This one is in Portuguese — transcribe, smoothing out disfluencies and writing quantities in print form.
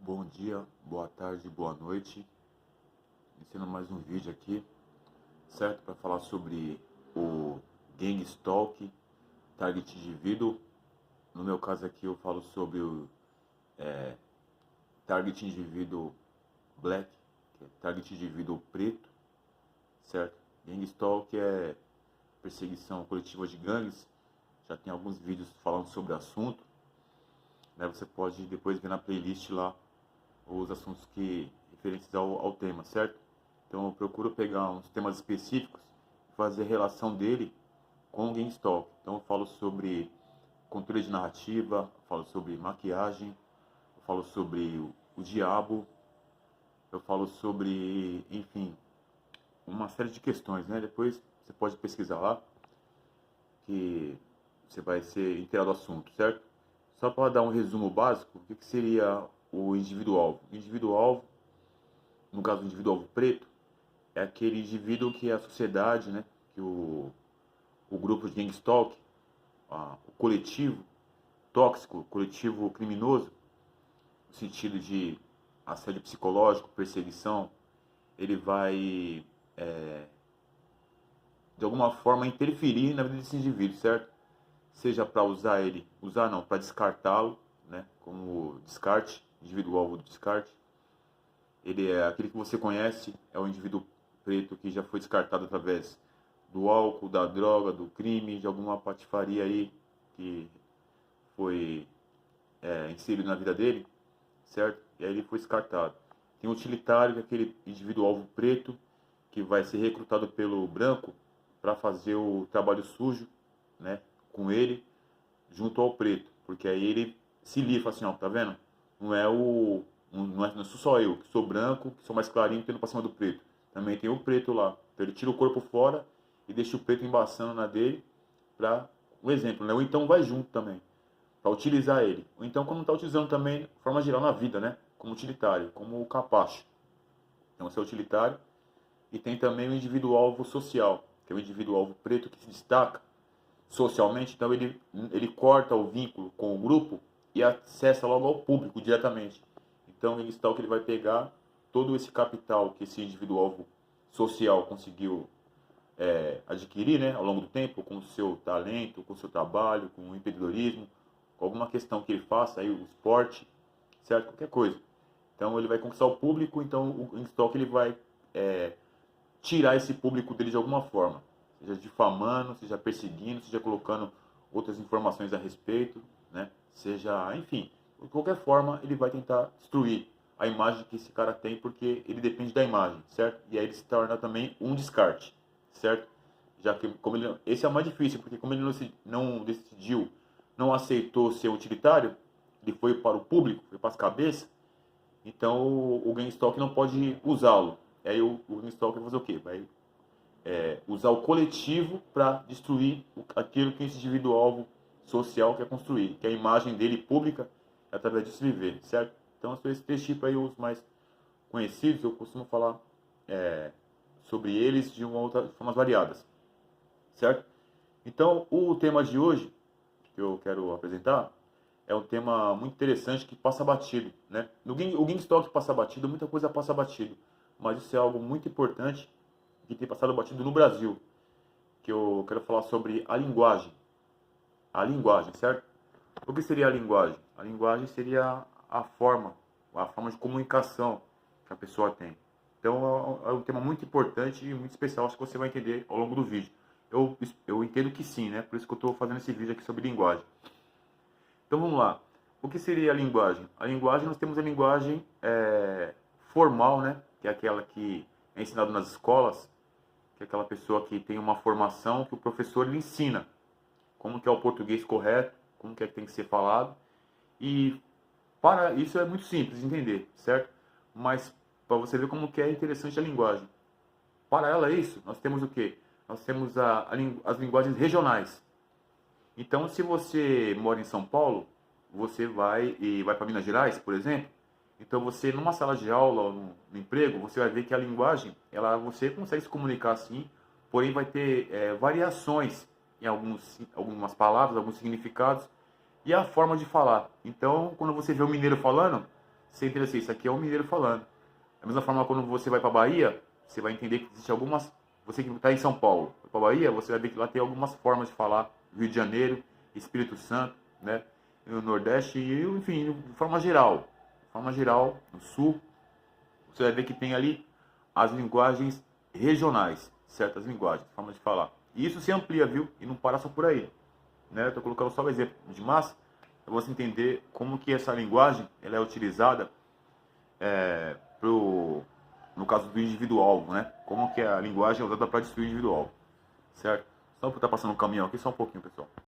Bom dia, boa tarde, boa noite. Iniciando mais um vídeo aqui, certo? Para falar sobre o Gang Stalk, Target Indivíduo. No meu caso aqui eu falo sobre o Target Indivíduo Black, que é Target Indivíduo Preto, certo? Gang Stalk é perseguição coletiva de gangues. Já tem alguns vídeos falando sobre o assunto, né? Você pode depois ver na playlist lá os assuntos que referentes ao tema, certo? Então eu procuro pegar uns temas específicos e fazer a relação dele com o Gang Stalk. Então eu falo sobre controle de narrativa, eu falo sobre maquiagem, eu falo sobre o diabo, eu falo sobre, enfim, uma série de questões, né? Depois você pode pesquisar lá, que você vai ser inteirado do assunto, certo? Só para dar um resumo básico, o que seria o indivíduo-alvo? O indivíduo-alvo, no caso do indivíduo-alvo preto, é aquele indivíduo que a sociedade, né, que o grupo de Gang Stalk, o coletivo tóxico, coletivo criminoso, no sentido de assédio psicológico, perseguição, ele vai, de alguma forma, interferir na vida desse indivíduo, certo? Seja para usar ele, usar não, para descartá-lo, né, como descarte, indivíduo-alvo do descarte. Ele é aquele que você conhece, é o indivíduo preto que já foi descartado através do álcool, da droga, do crime, de alguma patifaria aí que foi inserido na vida dele, certo? E aí ele foi descartado. Tem o utilitário, que é aquele indivíduo-alvo preto que vai ser recrutado pelo branco para fazer o trabalho sujo, né, com ele, junto ao preto, porque aí ele se lifa assim, ó, tá vendo? Não é o não sou só eu, que sou branco, que sou mais clarinho, tendo pra cima do preto. Também tem o preto lá. Então ele tira o corpo fora e deixa o preto embaçando na dele para um exemplo, né? Ou então vai junto também, para utilizar ele. Ou então quando não está utilizando também, de forma geral na vida, né? Como utilitário, como o capacho. Então esse é o utilitário. E tem também o indivíduo-alvo social, que é o indivíduo-alvo preto que se destaca socialmente, então ele corta o vínculo com o grupo e acessa logo ao público diretamente. Então, ele está o que ele vai pegar todo esse capital que esse indivíduo-alvo social conseguiu adquirir, né, ao longo do tempo, com o seu talento, com o seu trabalho, com o empreendedorismo, com alguma questão que ele faça, aí o esporte, certo? Qualquer coisa. Então, ele vai conquistar o público, então o Stock ele vai tirar esse público dele de alguma forma, seja difamando, seja perseguindo, seja colocando outras informações a respeito, né? Seja, enfim, de qualquer forma ele vai tentar destruir a imagem que esse cara tem, porque ele depende da imagem, certo? E aí ele se torna também um descarte, certo? Já que como ele, esse é o mais difícil, porque como ele não decidiu, não aceitou ser utilitário, ele foi para o público, foi para as cabeças, então o GameStop não pode usá-lo. Aí o GameStop vai fazer o quê? Vai usar o coletivo para destruir aquilo que esse indivíduo-alvo social quer construir, que é a imagem dele pública, através disso viver, certo? Então, esses três tipos aí, os mais conhecidos, eu costumo falar sobre eles de formas variadas, certo? Então, o tema de hoje, que eu quero apresentar, é um tema muito interessante que passa batido, né? O GameStop passa batido, muita coisa passa batido, mas isso é algo muito importante que tem passado batido no Brasil, que eu quero falar sobre a linguagem. A linguagem, certo? O que seria a linguagem? A linguagem seria a forma de comunicação que a pessoa tem. Então é um tema muito importante e muito especial, acho que você vai entender ao longo do vídeo. Eu entendo que sim, né? Por isso que eu estou fazendo esse vídeo aqui sobre linguagem. Então vamos lá. O que seria a linguagem? A linguagem, nós temos a linguagem formal, né? Que é aquela que é ensinada nas escolas, que é aquela pessoa que tem uma formação que o professor lhe ensina como que é o português correto, como que é que tem que ser falado. E para isso é muito simples de entender, certo? Mas para você ver como que é interessante a linguagem. Para isso, nós temos o quê? Nós temos as linguagens regionais. Então, se você mora em São Paulo, você vai para Minas Gerais, por exemplo, então você numa sala de aula ou no emprego, você vai ver que a linguagem, você consegue se comunicar assim, porém vai ter variações em algumas palavras, alguns significados e a forma de falar. Então, quando você vê o mineiro falando, você entende assim, isso aqui é um mineiro falando. Da mesma forma, quando você vai para Bahia, você vai entender que existe algumas... Você que está em São Paulo, para Bahia, você vai ver que lá tem algumas formas de falar. Rio de Janeiro, Espírito Santo, né? No Nordeste, e, enfim, de forma geral. De forma geral, no Sul, você vai ver que tem ali as linguagens regionais, certas linguagens, formas de falar. E isso se amplia, viu? E não para só por aí, né? Estou colocando só o exemplo de massa, para você entender como que essa linguagem ela é utilizada no caso do indivíduo-alvo, né? Como que a linguagem é usada para destruir o indivíduo-alvo, certo? Só por estar passando um caminhão aqui, só um pouquinho, pessoal.